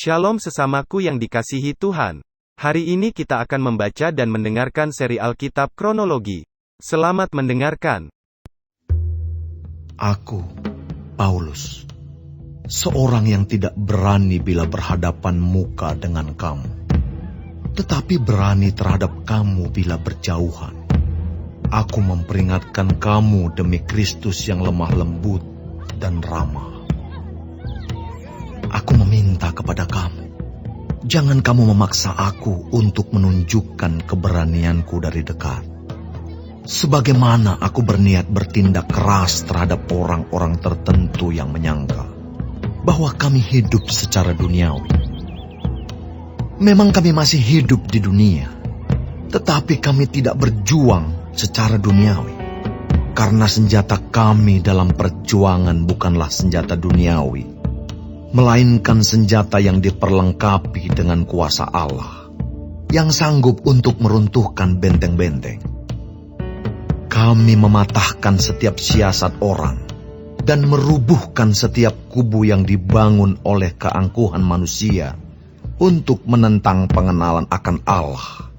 Shalom sesamaku yang dikasihi Tuhan. Hari ini kita akan membaca dan mendengarkan seri Alkitab Kronologi. Selamat mendengarkan. Aku, Paulus, seorang yang tidak berani bila berhadapan muka dengan kamu, tetapi berani terhadap kamu bila berjauhan. Aku memperingatkan kamu demi Kristus yang lemah lembut dan ramah. Aku meminta kepada kamu, jangan kamu memaksa aku untuk menunjukkan keberanianku dari dekat. Sebagaimana aku berniat bertindak keras terhadap orang-orang tertentu yang menyangka bahwa kami hidup secara duniawi. Memang kami masih hidup di dunia, tetapi kami tidak berjuang secara duniawi. Karena senjata kami dalam perjuangan bukanlah senjata duniawi, melainkan senjata yang diperlengkapi dengan kuasa Allah, yang sanggup untuk meruntuhkan benteng-benteng. Kami mematahkan setiap siasat orang, dan merubuhkan setiap kubu yang dibangun oleh keangkuhan manusia, untuk menentang pengenalan akan Allah.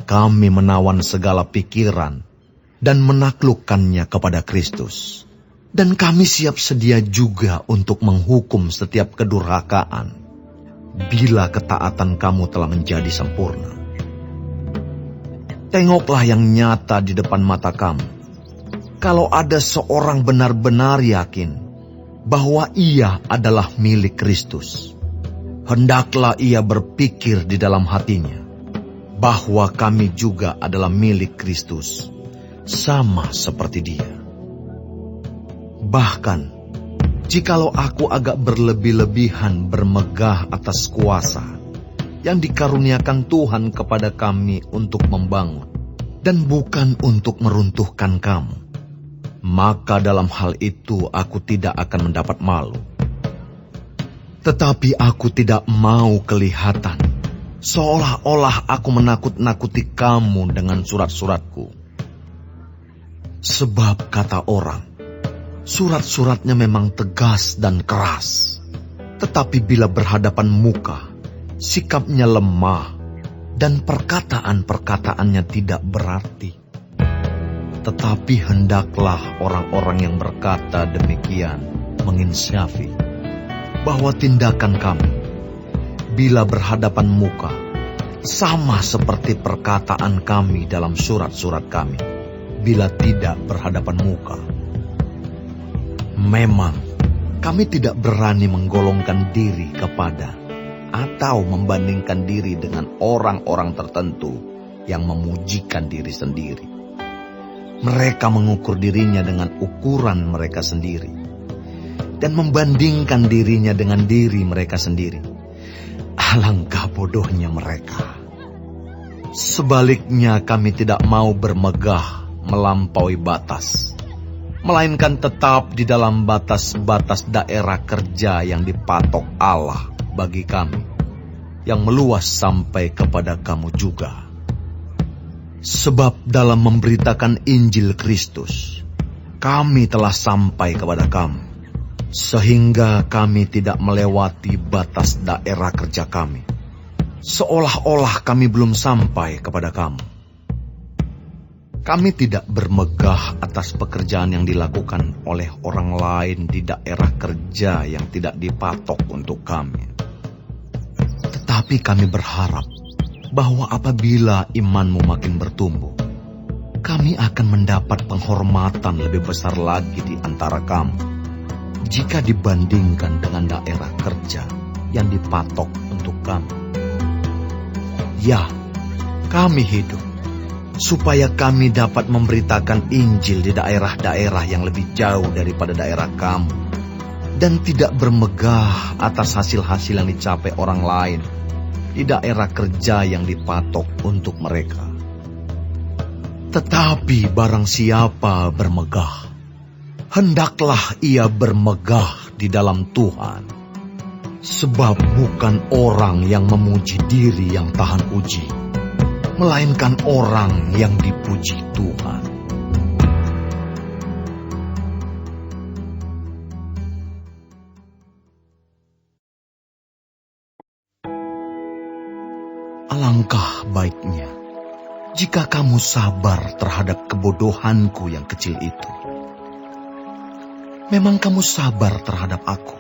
Kami menawan segala pikiran, dan menaklukkannya kepada Kristus. Dan kami siap sedia juga untuk menghukum setiap kedurhakaan, bila ketaatan kamu telah menjadi sempurna. Tengoklah yang nyata di depan mata kamu. Kalau ada seorang benar-benar yakin bahwa ia adalah milik Kristus, hendaklah ia berpikir di dalam hatinya, bahwa kami juga adalah milik Kristus, sama seperti dia. Bahkan, jikalau aku agak berlebih-lebihan bermegah atas kuasa yang dikaruniakan Tuhan kepada kami untuk membangun, dan bukan untuk meruntuhkan kamu, maka dalam hal itu aku tidak akan mendapat malu. Tetapi aku tidak mau kelihatan seolah-olah aku menakut-nakuti kamu dengan surat-suratku. Sebab kata orang, surat-suratnya memang tegas dan keras, tetapi bila berhadapan muka, sikapnya lemah, dan perkataan-perkataannya tidak berarti. Tetapi hendaklah orang-orang yang berkata demikian menginsafi bahwa tindakan kami, bila berhadapan muka, sama seperti perkataan kami dalam surat-surat kami, bila tidak berhadapan muka. Memang, kami tidak berani menggolongkan diri kepada atau membandingkan diri dengan orang-orang tertentu yang memujikan diri sendiri. Mereka mengukur dirinya dengan ukuran mereka sendiri dan membandingkan dirinya dengan diri mereka sendiri. Alangkah bodohnya mereka. Sebaliknya, kami tidak mau bermegah melampaui batas, melainkan tetap di dalam batas-batas daerah kerja yang dipatok Allah bagi kami, yang meluas sampai kepada kamu juga. Sebab dalam memberitakan Injil Kristus, kami telah sampai kepada kamu, sehingga kami tidak melewati batas daerah kerja kami, seolah-olah kami belum sampai kepada kamu. Kami tidak bermegah atas pekerjaan yang dilakukan oleh orang lain di daerah kerja yang tidak dipatok untuk kami. Tetapi kami berharap bahwa apabila imanmu makin bertumbuh, kami akan mendapat penghormatan lebih besar lagi di antara kamu, jika dibandingkan dengan daerah kerja yang dipatok untuk kami. Ya, kami hidup supaya kami dapat memberitakan Injil di daerah-daerah yang lebih jauh daripada daerah kamu, dan tidak bermegah atas hasil-hasil yang dicapai orang lain di daerah kerja yang dipatok untuk mereka. Tetapi barang siapa bermegah, hendaklah ia bermegah di dalam Tuhan. Sebab bukan orang yang memuji diri yang tahan uji, melainkan orang yang dipuji Tuhan. Alangkah baiknya jika kamu sabar terhadap kebodohanku yang kecil itu. Memang kamu sabar terhadap aku,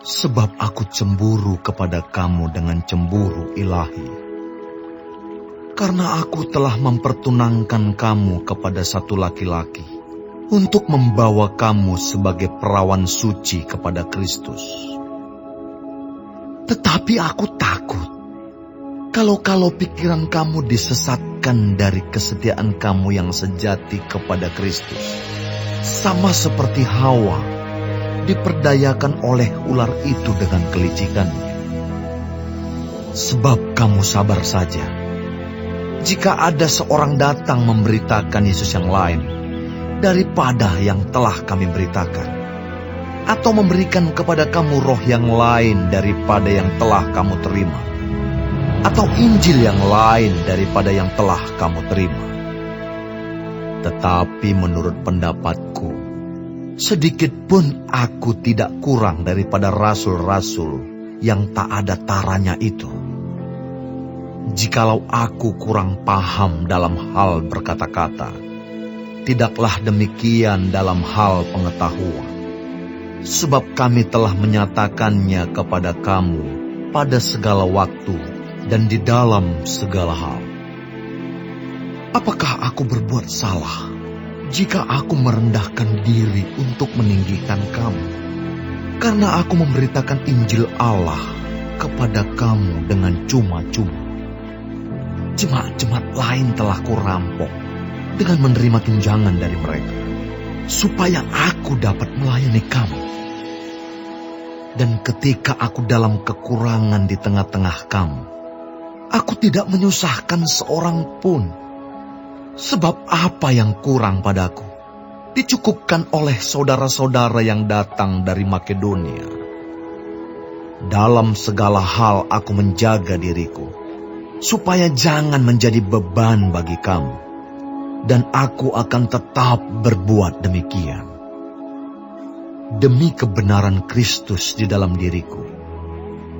sebab aku cemburu kepada kamu dengan cemburu ilahi. Karena aku telah mempertunangkan kamu kepada satu laki-laki untuk membawa kamu sebagai perawan suci kepada Kristus. Tetapi aku takut kalau pikiran kamu disesatkan dari kesetiaan kamu yang sejati kepada Kristus, sama seperti Hawa diperdayakan oleh ular itu dengan kelicikannya. Sebab kamu sabar saja jika ada seorang datang memberitakan Yesus yang lain daripada yang telah kami beritakan, atau memberikan kepada kamu roh yang lain daripada yang telah kamu terima, atau Injil yang lain daripada yang telah kamu terima. Tetapi menurut pendapatku, sedikit pun aku tidak kurang daripada rasul-rasul yang tak ada taranya itu. Jikalau aku kurang paham dalam hal berkata-kata, tidaklah demikian dalam hal pengetahuan. Sebab kami telah menyatakannya kepada kamu pada segala waktu dan di dalam segala hal. Apakah aku berbuat salah jika aku merendahkan diri untuk meninggikan kamu? Karena aku memberitakan Injil Allah kepada kamu dengan cuma-cuma. Jemaat-jemaat lain telah kurampok dengan menerima tunjangan dari mereka, supaya aku dapat melayani kamu. Dan ketika aku dalam kekurangan di tengah-tengah kamu, aku tidak menyusahkan seorang pun. Sebab apa yang kurang padaku dicukupkan oleh saudara-saudara yang datang dari Makedonia. Dalam segala hal aku menjaga diriku, supaya jangan menjadi beban bagi kamu, dan aku akan tetap berbuat demikian. Demi kebenaran Kristus di dalam diriku,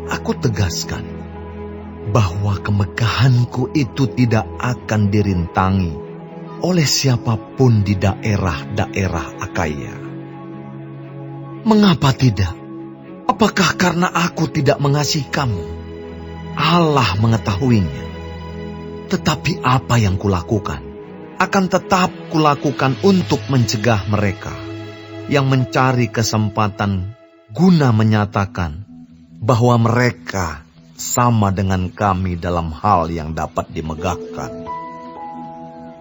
aku tegaskan bahwa kemegahanku itu tidak akan dirintangi oleh siapapun di daerah-daerah Akaya. Mengapa tidak? Apakah karena aku tidak mengasihi kamu? Allah mengetahuinya. Tetapi apa yang kulakukan akan tetap kulakukan untuk mencegah mereka yang mencari kesempatan guna menyatakan bahwa mereka sama dengan kami dalam hal yang dapat dimegahkan.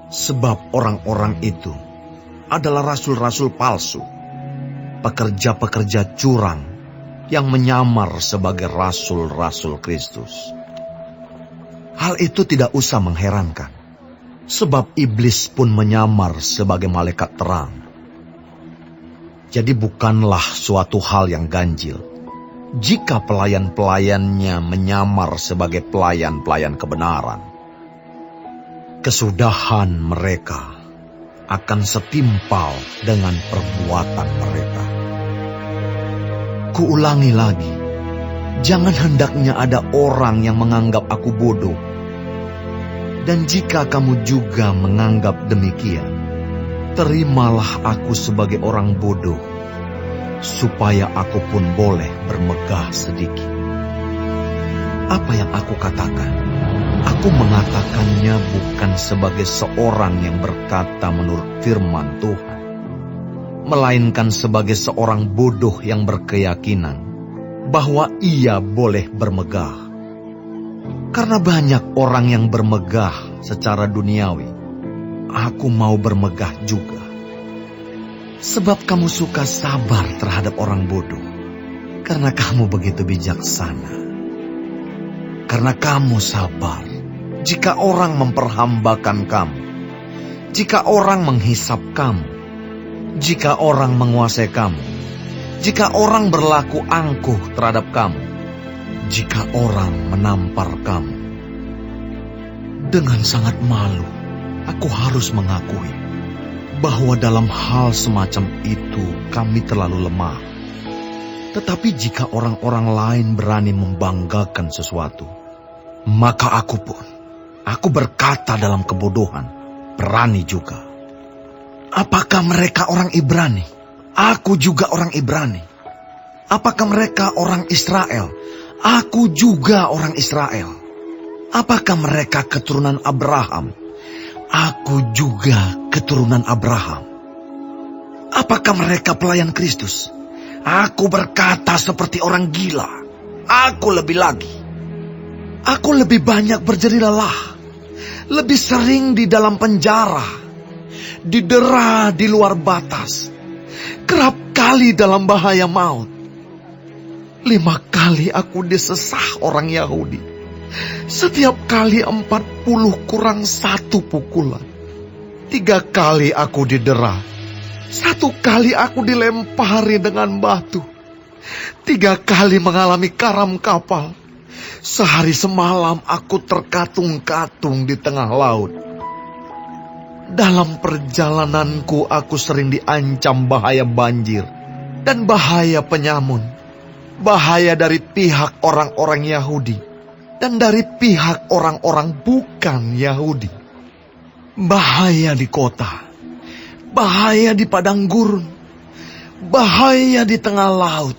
Sebab orang-orang itu adalah rasul-rasul palsu, pekerja-pekerja curang yang menyamar sebagai rasul-rasul Kristus. Hal itu tidak usah mengherankan, sebab iblis pun menyamar sebagai malaikat terang. Jadi bukanlah suatu hal yang ganjil jika pelayan-pelayannya menyamar sebagai pelayan-pelayan kebenaran. Kesudahan mereka akan setimpal dengan perbuatan mereka. Kuulangi lagi, jangan hendaknya ada orang yang menganggap aku bodoh. Dan jika kamu juga menganggap demikian, terimalah aku sebagai orang bodoh, supaya aku pun boleh bermegah sedikit. Apa yang aku katakan, aku mengatakannya bukan sebagai seorang yang berkata menurut firman Tuhan, melainkan sebagai seorang bodoh yang berkeyakinan bahwa ia boleh bermegah. Karena banyak orang yang bermegah secara duniawi, aku mau bermegah juga. Sebab kamu suka sabar terhadap orang bodoh, karena kamu begitu bijaksana. Karena kamu sabar jika orang memperhambakan kamu, jika orang menghisap kamu, jika orang menguasai kamu, jika orang berlaku angkuh terhadap kamu, jika orang menampar kamu. Dengan sangat malu, aku harus mengakui bahwa dalam hal semacam itu kami terlalu lemah. Tetapi jika orang-orang lain berani membanggakan sesuatu, Maka aku berkata dalam kebodohan, berani juga. Apakah mereka orang Ibrani? Aku juga orang Ibrani. Apakah mereka orang Israel? Aku juga orang Israel. Apakah mereka keturunan Abraham? Aku juga keturunan Abraham. Apakah mereka pelayan Kristus? Aku berkata seperti orang gila. Aku lebih lagi. Aku lebih banyak berjerih lelah. Lebih sering di dalam penjara. Didera di luar batas. Kerap kali dalam bahaya maut. 5 kali aku disesah orang Yahudi. Setiap kali 40 kurang 1 pukulan. 3 kali aku didera. 1 kali aku dilempari dengan batu. 3 kali mengalami karam kapal. Sehari semalam aku terkatung-katung di tengah laut. Dalam perjalananku aku sering diancam bahaya banjir dan bahaya penyamun. Bahaya dari pihak orang-orang Yahudi dan dari pihak orang-orang bukan Yahudi. Bahaya di kota, bahaya di padang gurun, bahaya di tengah laut,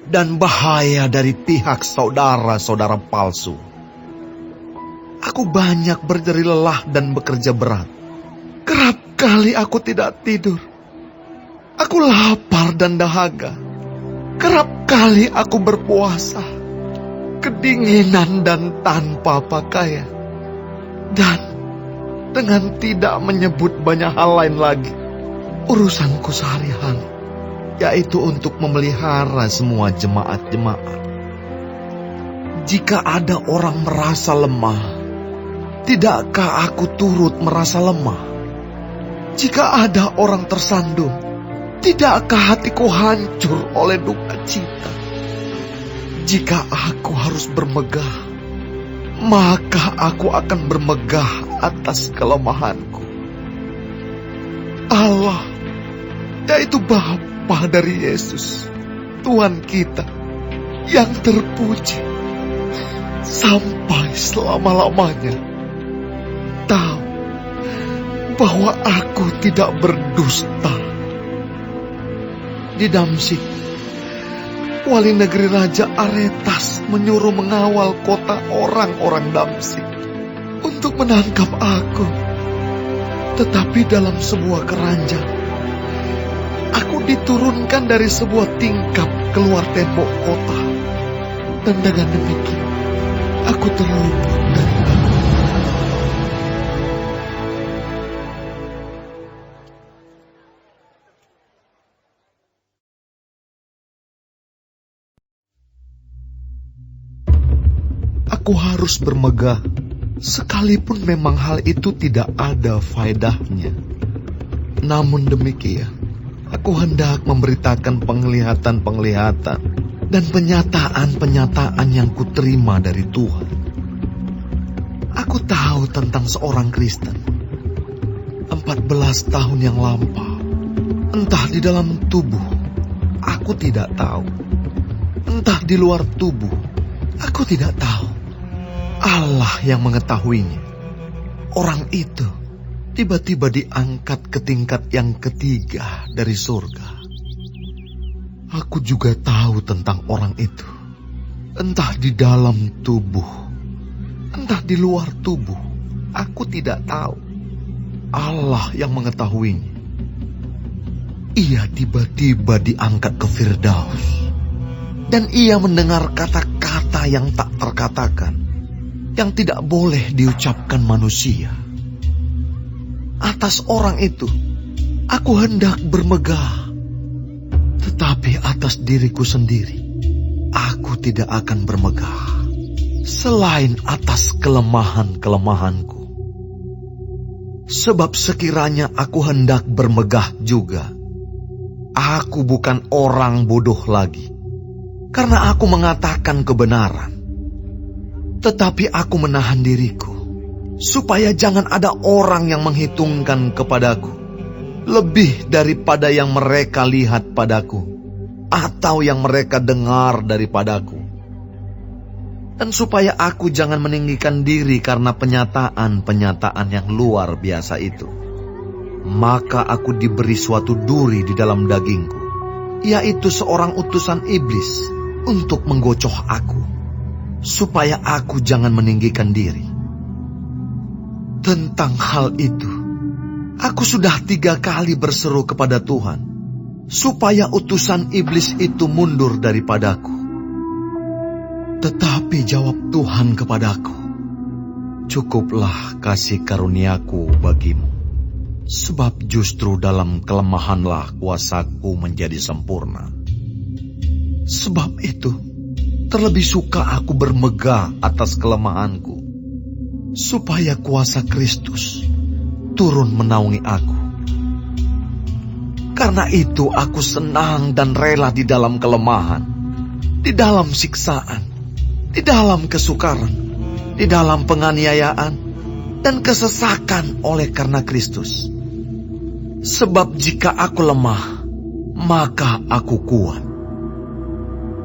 dan bahaya dari pihak saudara-saudara palsu. Aku banyak berjerih lelah dan bekerja berat. Kerap kali aku tidak tidur. Aku lapar dan dahaga. Kerap kali aku berpuasa, kedinginan dan tanpa pakaian. Dan dengan tidak menyebut banyak hal lain lagi, urusanku sehari-hari, yaitu untuk memelihara semua jemaat-jemaat. Jika ada orang merasa lemah, tidakkah aku turut merasa lemah? Jika ada orang tersandung, tidakkah hatiku hancur oleh duka cita? Jika aku harus bermegah, maka aku akan bermegah atas kelemahanku. Allah, yaitu Bapa dari Yesus, Tuhan kita, yang terpuji sampai selama-lamanya, tahu bahwa aku tidak berdusta. Di Damsyik, wali negeri Raja Aretas menyuruh mengawal kota orang-orang Damsyik untuk menangkap aku. Tetapi dalam sebuah keranjang, aku diturunkan dari sebuah tingkap keluar tembok kota. Dan dengan demikian, aku terluput dari aku. Aku harus bermegah, sekalipun memang hal itu tidak ada faedahnya. Namun demikian, aku hendak memberitakan penglihatan-penglihatan dan penyataan-penyataan yang kuterima dari Tuhan. Aku tahu tentang seorang Kristen 14 tahun yang lampau. Entah di dalam tubuh, aku tidak tahu. Entah di luar tubuh, aku tidak tahu. Allah yang mengetahuinya. Orang itu tiba-tiba diangkat ke tingkat yang ketiga dari surga. Aku juga tahu tentang orang itu. Entah di dalam tubuh, entah di luar tubuh, aku tidak tahu. Allah yang mengetahuinya. Ia tiba-tiba diangkat ke Firdaus. Dan ia mendengar kata-kata yang tak terkatakan, yang tidak boleh diucapkan manusia. Atas orang itu, aku hendak bermegah. Tetapi atas diriku sendiri, aku tidak akan bermegah. Selain atas kelemahan-kelemahanku. Sebab sekiranya aku hendak bermegah juga, aku bukan orang bodoh lagi. Karena aku mengatakan kebenaran. Tetapi aku menahan diriku, supaya jangan ada orang yang menghitungkan kepadaku lebih daripada yang mereka lihat padaku, atau yang mereka dengar daripadaku. Dan supaya aku jangan meninggikan diri karena penyataan-penyataan yang luar biasa itu, maka aku diberi suatu duri di dalam dagingku, yaitu seorang utusan iblis untuk menggocoh aku, supaya aku jangan meninggikan diri. Tentang hal itu, aku sudah 3 kali berseru kepada Tuhan, supaya utusan iblis itu mundur daripadaku. Tetapi jawab Tuhan kepadaku, "Cukuplah kasih karuniaku bagimu, sebab justru dalam kelemahanlah kuasaku menjadi sempurna." Sebab itu, terlebih suka aku bermegah atas kelemahanku, supaya kuasa Kristus turun menaungi aku. Karena itu aku senang dan rela di dalam kelemahan, di dalam siksaan, di dalam kesukaran, di dalam penganiayaan, dan kesesakan oleh karena Kristus. Sebab jika aku lemah, maka aku kuat.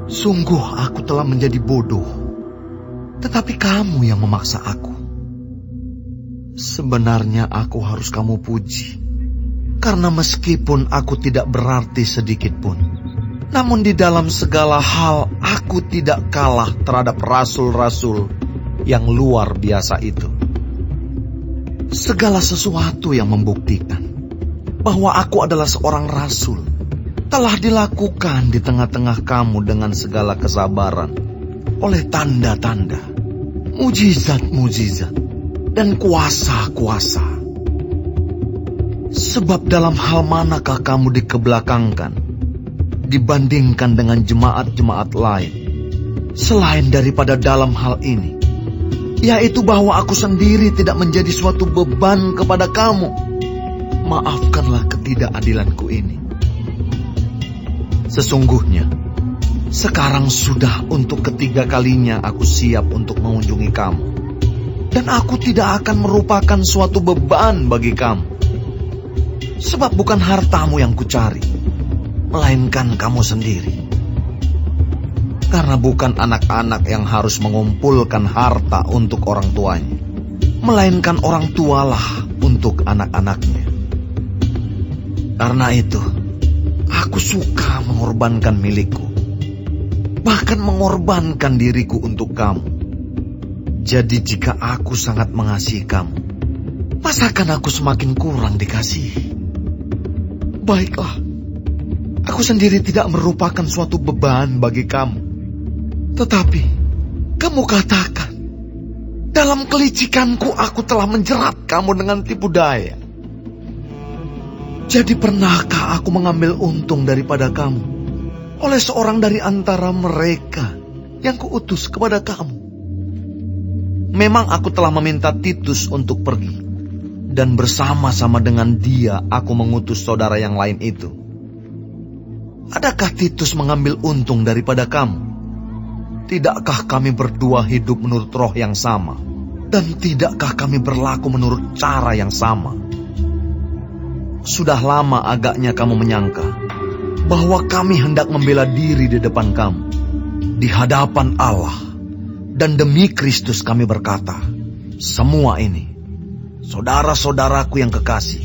Sungguh aku telah menjadi bodoh, tetapi kamu yang memaksa aku. Sebenarnya aku harus kamu puji, karena meskipun aku tidak berarti sedikit pun, namun di dalam segala hal aku tidak kalah terhadap rasul-rasul yang luar biasa itu. Segala sesuatu yang membuktikan bahwa aku adalah seorang rasul telah dilakukan di tengah-tengah kamu dengan segala kesabaran, oleh tanda-tanda, mujizat-mujizat, dan kuasa-kuasa. Sebab dalam hal manakah kamu dikebelakangkan dibandingkan dengan jemaat-jemaat lain, selain daripada dalam hal ini, yaitu bahwa aku sendiri tidak menjadi suatu beban kepada kamu? Maafkanlah ketidakadilanku ini. Sesungguhnya, sekarang sudah untuk ketiga kalinya aku siap untuk mengunjungi kamu, dan aku tidak akan merupakan suatu beban bagi kamu. Sebab bukan hartamu yang kucari, melainkan kamu sendiri. Karena bukan anak-anak yang harus mengumpulkan harta untuk orang tuanya, melainkan orang tualah untuk anak-anaknya. Karena itu, aku suka mengorbankan milikku, bahkan mengorbankan diriku untuk kamu. Jadi jika aku sangat mengasihi kamu, masakan aku semakin kurang dikasihi? Baiklah, aku sendiri tidak merupakan suatu beban bagi kamu. Tetapi, kamu katakan, dalam kelicikanku aku telah menjerat kamu dengan tipu daya. Jadi pernahkah aku mengambil untung daripada kamu oleh seorang dari antara mereka yang kuutus kepada kamu? Memang aku telah meminta Titus untuk pergi, dan bersama-sama dengan dia aku mengutus saudara yang lain itu. Adakah Titus mengambil untung daripada kamu? Tidakkah kami berdua hidup menurut roh yang sama? Dan tidakkah kami berlaku menurut cara yang sama? Sudah lama agaknya kamu menyangka bahwa kami hendak membela diri di depan kamu, di hadapan Allah, dan demi Kristus kami berkata, semua ini, saudara-saudaraku yang kekasih,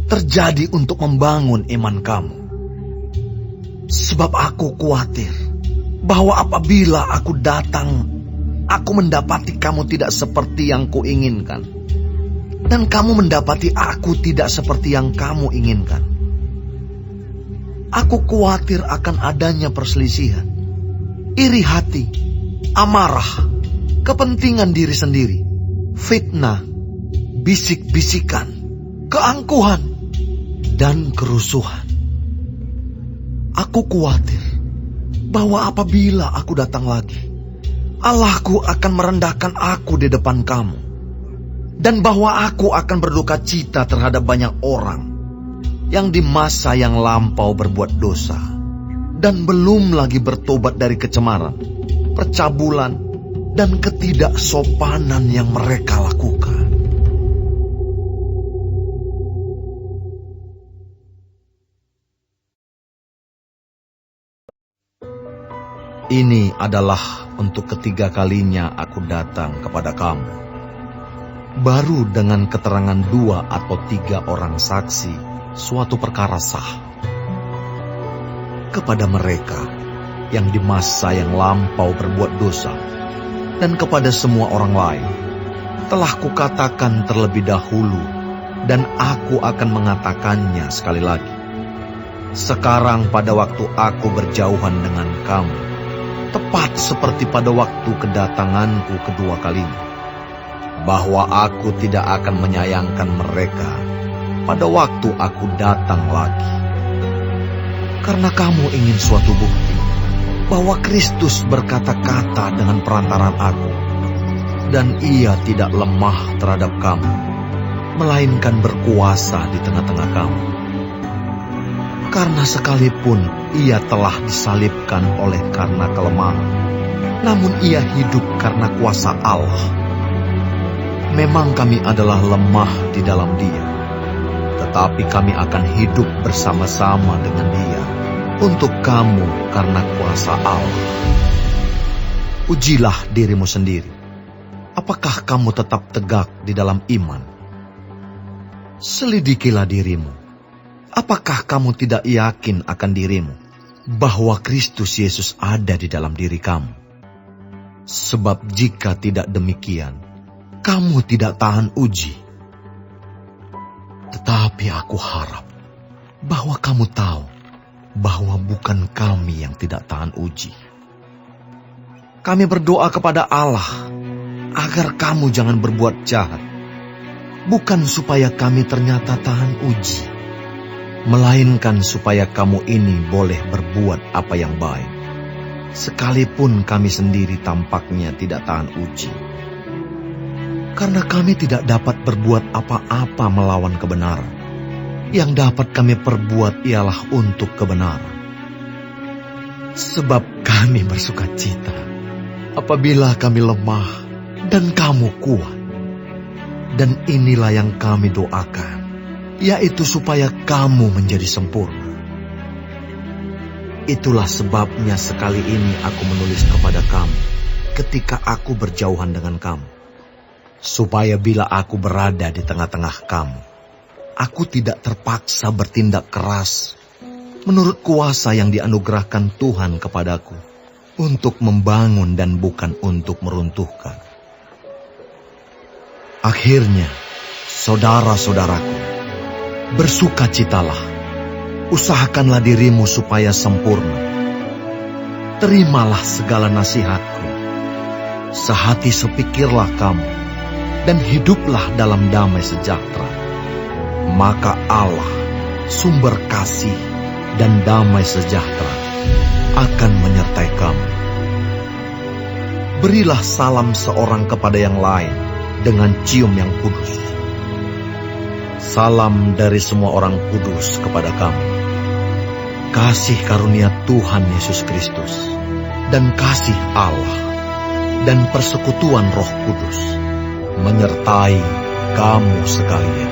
terjadi untuk membangun iman kamu. Sebab aku khawatir bahwa apabila aku datang, aku mendapati kamu tidak seperti yang kuinginkan, dan kamu mendapati aku tidak seperti yang kamu inginkan. Aku khawatir akan adanya perselisihan, iri hati, amarah, kepentingan diri sendiri, fitnah, bisik-bisikan, keangkuhan, dan kerusuhan. Aku khawatir bahwa apabila aku datang lagi, Allahku akan merendahkan aku di depan kamu, dan bahwa aku akan berduka cita terhadap banyak orang yang di masa yang lampau berbuat dosa, dan belum lagi bertobat dari kecemaran, percabulan, dan ketidaksopanan yang mereka lakukan. Ini adalah untuk ketiga kalinya aku datang kepada kamu. Baru dengan keterangan 2 atau 3 orang saksi, suatu perkara sah. Kepada mereka yang di masa yang lampau berbuat dosa, dan kepada semua orang lain, telah kukatakan terlebih dahulu, dan aku akan mengatakannya sekali lagi. Sekarang pada waktu aku berjauhan dengan kamu, tepat seperti pada waktu kedatanganku kedua kalinya, bahwa aku tidak akan menyayangkan mereka pada waktu aku datang lagi. Karena kamu ingin suatu bukti bahwa Kristus berkata-kata dengan perantaran aku, dan ia tidak lemah terhadap kamu, melainkan berkuasa di tengah-tengah kamu. Karena sekalipun ia telah disalibkan oleh karena kelemahan, namun ia hidup karena kuasa Allah. Memang kami adalah lemah di dalam dia, tetapi kami akan hidup bersama-sama dengan dia untuk kamu karena kuasa Allah. Ujilah dirimu sendiri. Apakah kamu tetap tegak di dalam iman? Selidikilah dirimu. Apakah kamu tidak yakin akan dirimu bahwa Kristus Yesus ada di dalam diri kamu? Sebab jika tidak demikian, kamu tidak tahan uji. Tetapi aku harap bahwa kamu tahu bahwa bukan kami yang tidak tahan uji. Kami berdoa kepada Allah agar kamu jangan berbuat jahat, bukan supaya kami ternyata tahan uji, melainkan supaya kamu ini boleh berbuat apa yang baik, sekalipun kami sendiri tampaknya tidak tahan uji. Karena kami tidak dapat berbuat apa-apa melawan kebenaran. Yang dapat kami perbuat ialah untuk kebenaran. Sebab kami bersukacita apabila kami lemah dan kamu kuat. Dan inilah yang kami doakan, yaitu supaya kamu menjadi sempurna. Itulah sebabnya sekali ini aku menulis kepada kamu ketika aku berjauhan dengan kamu, supaya bila aku berada di tengah-tengah kamu, aku tidak terpaksa bertindak keras menurut kuasa yang dianugerahkan Tuhan kepadaku untuk membangun dan bukan untuk meruntuhkan. Akhirnya, saudara-saudaraku, bersukacitalah, usahakanlah dirimu supaya sempurna. Terimalah segala nasihatku, sehati sepikirlah kamu, dan hiduplah dalam damai sejahtera. Maka Allah, sumber kasih dan damai sejahtera, akan menyertai kamu. Berilah salam seorang kepada yang lain dengan cium yang kudus. Salam dari semua orang kudus kepada kamu. Kasih karunia Tuhan Yesus Kristus, dan kasih Allah, dan persekutuan Roh Kudus menyertai kamu sekalian.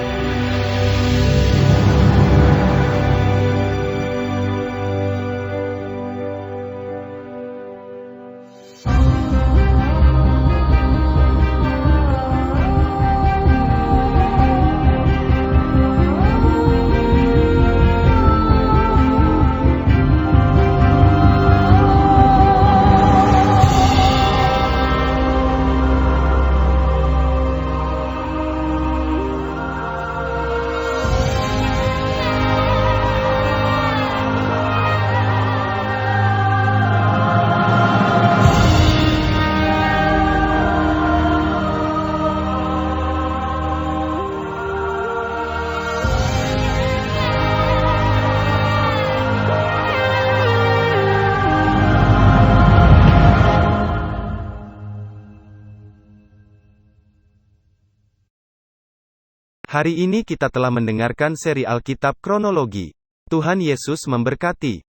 Hari ini kita telah mendengarkan seri Alkitab Kronologi. Tuhan Yesus memberkati.